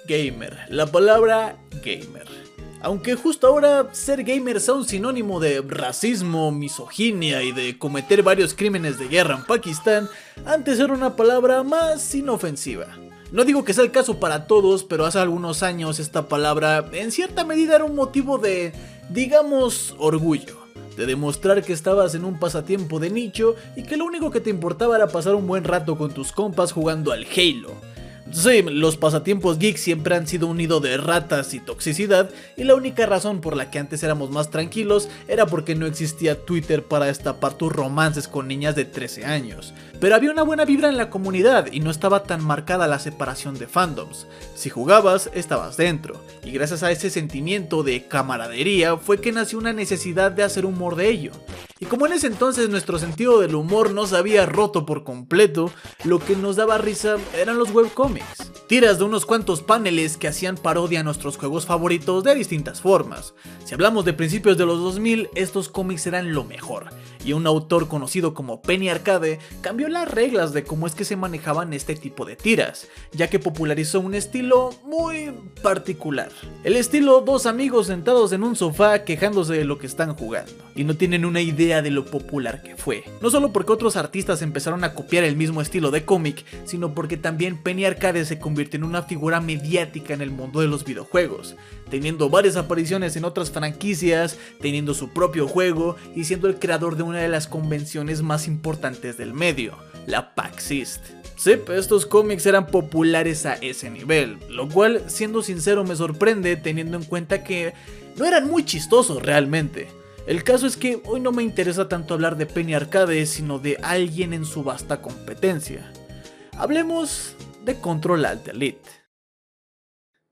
Gamer, la palabra gamer. Aunque justo ahora ser gamer sea un sinónimo de racismo, misoginia y de cometer varios crímenes de guerra en Pakistán, antes era una palabra más inofensiva. No digo que sea el caso para todos, pero hace algunos años esta palabra en cierta medida era un motivo de, digamos, orgullo. De demostrar que estabas en un pasatiempo de nicho y que lo único que te importaba era pasar un buen rato con tus compas jugando al Halo. Sí, los pasatiempos geeks siempre han sido un nido de ratas y toxicidad, y la única razón por la que antes éramos más tranquilos era porque no existía Twitter para destapar tus romances con niñas de 13 años. Pero había una buena vibra en la comunidad y no estaba tan marcada la separación de fandoms. Si jugabas, estabas dentro, y gracias a ese sentimiento de camaradería fue que nació una necesidad de hacer humor de ello. Y como en ese entonces nuestro sentido del humor no se había roto por completo, lo que nos daba risa eran los webcomics. Tiras de unos cuantos paneles que hacían parodia a nuestros juegos favoritos de distintas formas. Si hablamos de principios de los 2000, estos cómics eran lo mejor, y un autor conocido como Penny Arcade cambió las reglas de cómo es que se manejaban este tipo de tiras, ya que popularizó un estilo muy particular. El estilo dos amigos sentados en un sofá quejándose de lo que están jugando, y no tienen una idea de lo popular que fue. No solo porque otros artistas empezaron a copiar el mismo estilo de cómic, sino porque también Penny Arcade se convirtió en una figura mediática en el mundo de los videojuegos, teniendo varias apariciones en otras franquicias, teniendo su propio juego y siendo el creador de una de las convenciones más importantes del medio, la PAX East. Sí, estos cómics eran populares a ese nivel, lo cual, siendo sincero, me sorprende teniendo en cuenta que no eran muy chistosos realmente. El caso es que hoy no me interesa tanto hablar de Penny Arcade, sino de alguien en su vasta competencia. Hablemos de Control Alt Delete.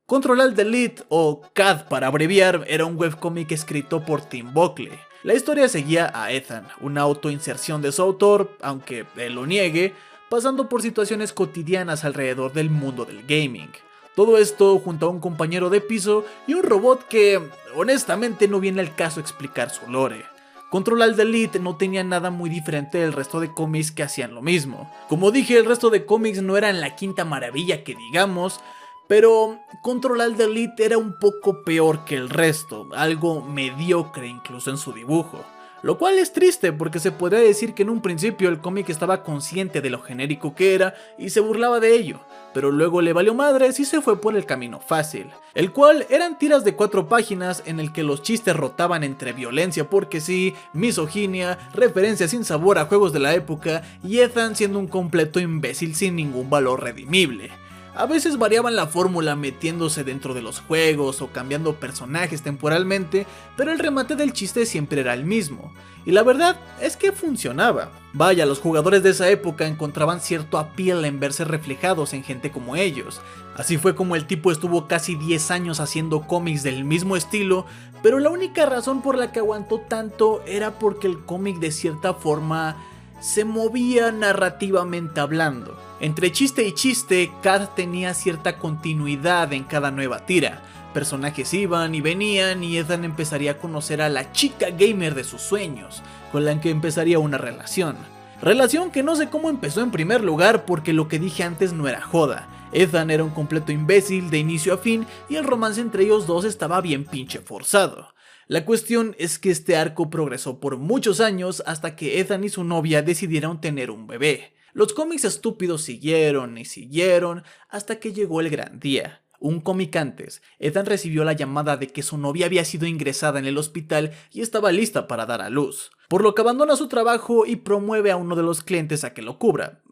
Control Alt Delete, o CAD para abreviar, era un webcómic escrito por Tim Buckley. La historia seguía a Ethan, una autoinserción de su autor, aunque él lo niegue, pasando por situaciones cotidianas alrededor del mundo del gaming. Todo esto junto a un compañero de piso y un robot que, honestamente, no viene al caso explicar su lore. Control Alt Delete no tenía nada muy diferente del resto de cómics que hacían lo mismo. Como dije, el resto de cómics no eran la quinta maravilla que digamos, pero Control Alt Delete era un poco peor que el resto, algo mediocre incluso en su dibujo. Lo cual es triste porque se podría decir que en un principio el cómic estaba consciente de lo genérico que era y se burlaba de ello, pero luego le valió madres y se fue por el camino fácil, el cual eran tiras de 4 páginas en el que los chistes rotaban entre violencia porque sí, misoginia, referencias sin sabor a juegos de la época y Ethan siendo un completo imbécil sin ningún valor redimible. A veces variaban la fórmula metiéndose dentro de los juegos o cambiando personajes temporalmente, pero el remate del chiste siempre era el mismo. Y la verdad es que funcionaba. Vaya, los jugadores de esa época encontraban cierto appeal en verse reflejados en gente como ellos. Así fue como el tipo estuvo casi 10 años haciendo cómics del mismo estilo, pero la única razón por la que aguantó tanto era porque el cómic de cierta forma se movía narrativamente hablando. Entre chiste y chiste, CAD tenía cierta continuidad en cada nueva tira. Personajes iban y venían y Ethan empezaría a conocer a la chica gamer de sus sueños, con la que empezaría una relación. Relación que no sé cómo empezó en primer lugar porque lo que dije antes no era joda. Ethan era un completo imbécil de inicio a fin y el romance entre ellos dos estaba bien pinche forzado. La cuestión es que este arco progresó por muchos años hasta que Ethan y su novia decidieron tener un bebé. Los cómics estúpidos siguieron y siguieron hasta que llegó el gran día. Un cómic antes, Ethan recibió la llamada de que su novia había sido ingresada en el hospital y estaba lista para dar a luz, por lo que abandona su trabajo y promueve a uno de los clientes a que lo cubra.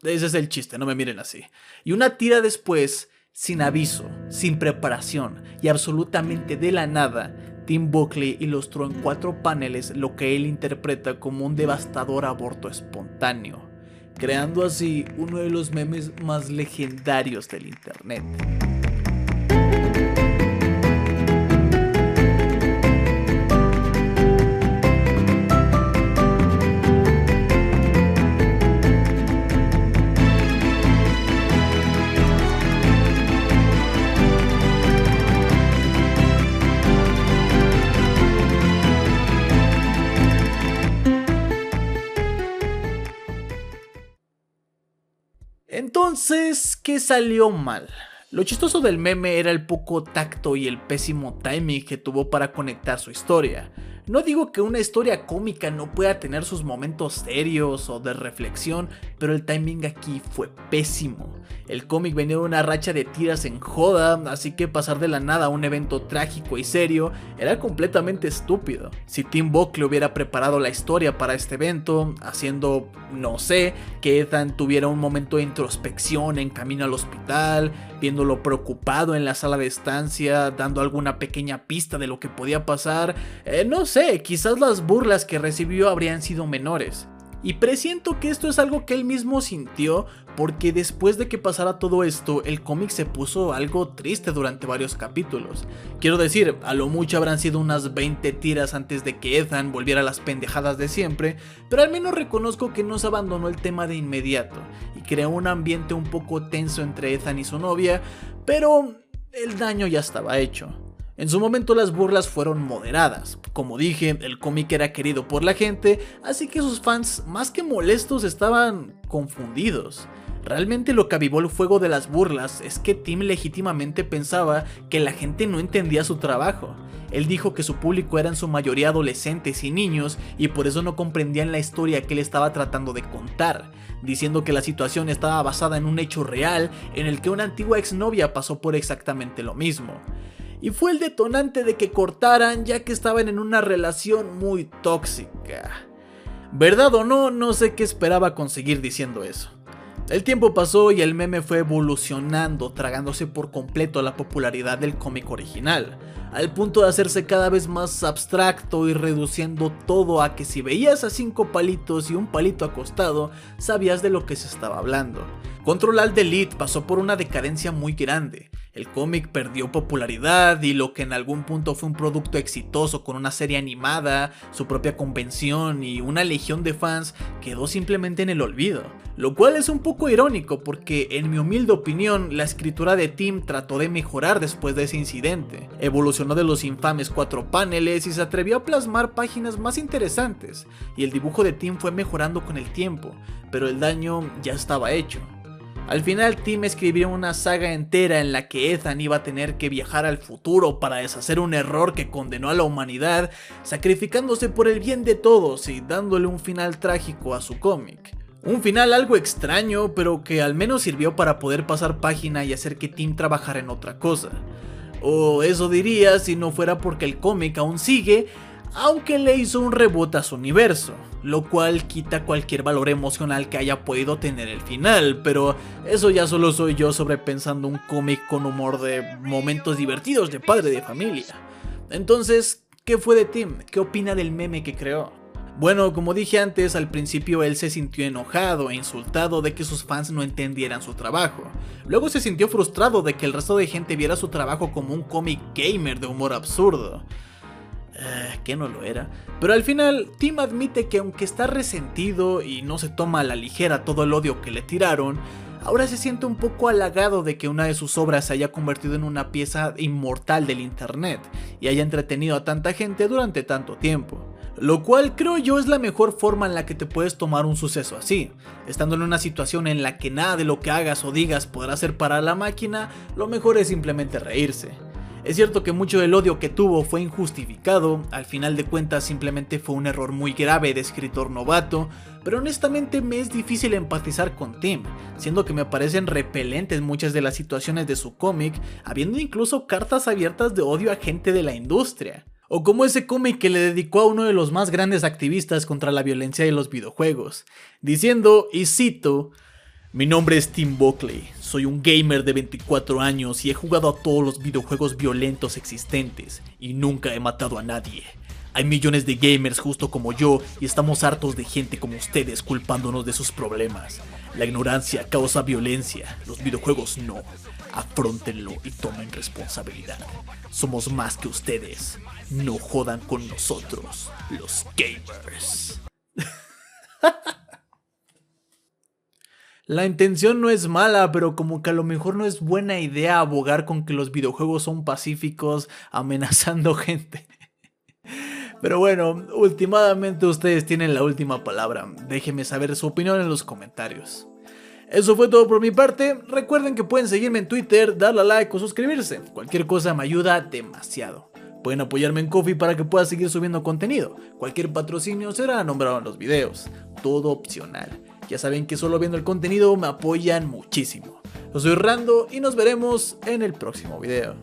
Ese es el chiste, no me miren así. Y una tira después, sin aviso, sin preparación y absolutamente de la nada, Tim Buckley ilustró en 4 paneles lo que él interpreta como un devastador aborto espontáneo, creando así uno de los memes más legendarios del internet. Entonces, ¿qué salió mal? Lo chistoso del meme era el poco tacto y el pésimo timing que tuvo para conectar su historia. No digo que una historia cómica no pueda tener sus momentos serios o de reflexión, pero el timing aquí fue pésimo. El cómic venía de una racha de tiras en joda, así que pasar de la nada a un evento trágico y serio era completamente estúpido. Si Tim Buckley hubiera preparado la historia para este evento, haciendo, no sé, que Ethan tuviera un momento de introspección en camino al hospital, viéndolo preocupado en la sala de estancia, dando alguna pequeña pista de lo que podía pasar, no sé, quizás las burlas que recibió habrían sido menores. Y presiento que esto es algo que él mismo sintió, porque después de que pasara todo esto, el cómic se puso algo triste durante varios capítulos. Quiero decir, a lo mucho habrán sido unas 20 tiras antes de que Ethan volviera a las pendejadas de siempre, pero al menos reconozco que no se abandonó el tema de inmediato, y creó un ambiente un poco tenso entre Ethan y su novia, pero el daño ya estaba hecho. En su momento las burlas fueron moderadas, como dije, el cómic era querido por la gente, así que sus fans más que molestos estaban confundidos. Realmente lo que avivó el fuego de las burlas es que Tim legítimamente pensaba que la gente no entendía su trabajo. Él dijo que su público era en su mayoría adolescentes y niños y por eso no comprendían la historia que él estaba tratando de contar, diciendo que la situación estaba basada en un hecho real en el que una antigua exnovia pasó por exactamente lo mismo. Y fue el detonante de que cortaran, ya que estaban en una relación muy tóxica. ¿Verdad o no? No sé qué esperaba conseguir diciendo eso. El tiempo pasó y el meme fue evolucionando, tragándose por completo la popularidad del cómic original, al punto de hacerse cada vez más abstracto y reduciendo todo a que si veías a 5 palitos y un palito acostado, sabías de lo que se estaba hablando. Control Alt Delete pasó por una decadencia muy grande. El cómic perdió popularidad y lo que en algún punto fue un producto exitoso con una serie animada, su propia convención y una legión de fans quedó simplemente en el olvido. Lo cual es un poco irónico porque en mi humilde opinión la escritura de Tim trató de mejorar después de ese incidente. Evolucionó de los infames 4 paneles y se atrevió a plasmar páginas más interesantes y el dibujo de Tim fue mejorando con el tiempo, pero el daño ya estaba hecho. Al final Tim escribió una saga entera en la que Ethan iba a tener que viajar al futuro para deshacer un error que condenó a la humanidad, sacrificándose por el bien de todos y dándole un final trágico a su cómic. Un final algo extraño, pero que al menos sirvió para poder pasar página y hacer que Tim trabajara en otra cosa. O eso diría si no fuera porque el cómic aún sigue, aunque le hizo un reboot a su universo, lo cual quita cualquier valor emocional que haya podido tener el final, pero eso ya solo soy yo sobrepensando un cómic con humor de momentos divertidos de padre de familia. Entonces, ¿qué fue de Tim? ¿Qué opina del meme que creó? Bueno, como dije antes, al principio él se sintió enojado e insultado de que sus fans no entendieran su trabajo. Luego se sintió frustrado de que el resto de gente viera su trabajo como un cómic gamer de humor absurdo. Que no lo era. Pero al final, Tim admite que aunque está resentido y no se toma a la ligera todo el odio que le tiraron, ahora se siente un poco halagado de que una de sus obras se haya convertido en una pieza inmortal del internet y haya entretenido a tanta gente durante tanto tiempo. Lo cual creo yo es la mejor forma en la que te puedes tomar un suceso así. Estando en una situación en la que nada de lo que hagas o digas podrá hacer parar la máquina, lo mejor es simplemente reírse. Es cierto que mucho del odio que tuvo fue injustificado, al final de cuentas simplemente fue un error muy grave de escritor novato, pero honestamente me es difícil empatizar con Tim, siendo que me parecen repelentes muchas de las situaciones de su cómic, habiendo incluso cartas abiertas de odio a gente de la industria. O como ese cómic que le dedicó a uno de los más grandes activistas contra la violencia de los videojuegos, diciendo, y cito: "Mi nombre es Tim Buckley, soy un gamer de 24 años y he jugado a todos los videojuegos violentos existentes y nunca he matado a nadie. Hay millones de gamers justo como yo y estamos hartos de gente como ustedes culpándonos de sus problemas. La ignorancia causa violencia, los videojuegos no. Afróntenlo y tomen responsabilidad. Somos más que ustedes. No jodan con nosotros, los gamers." La intención no es mala, pero como que a lo mejor no es buena idea abogar con que los videojuegos son pacíficos amenazando gente. Pero bueno, últimamente ustedes tienen la última palabra. Déjenme saber su opinión en los comentarios. Eso fue todo por mi parte. Recuerden que pueden seguirme en Twitter, darle a like o suscribirse. Cualquier cosa me ayuda demasiado. Pueden apoyarme en Ko-fi para que pueda seguir subiendo contenido. Cualquier patrocinio será nombrado en los videos. Todo opcional. Ya saben que solo viendo el contenido me apoyan muchísimo. Yo soy Rando y nos veremos en el próximo video.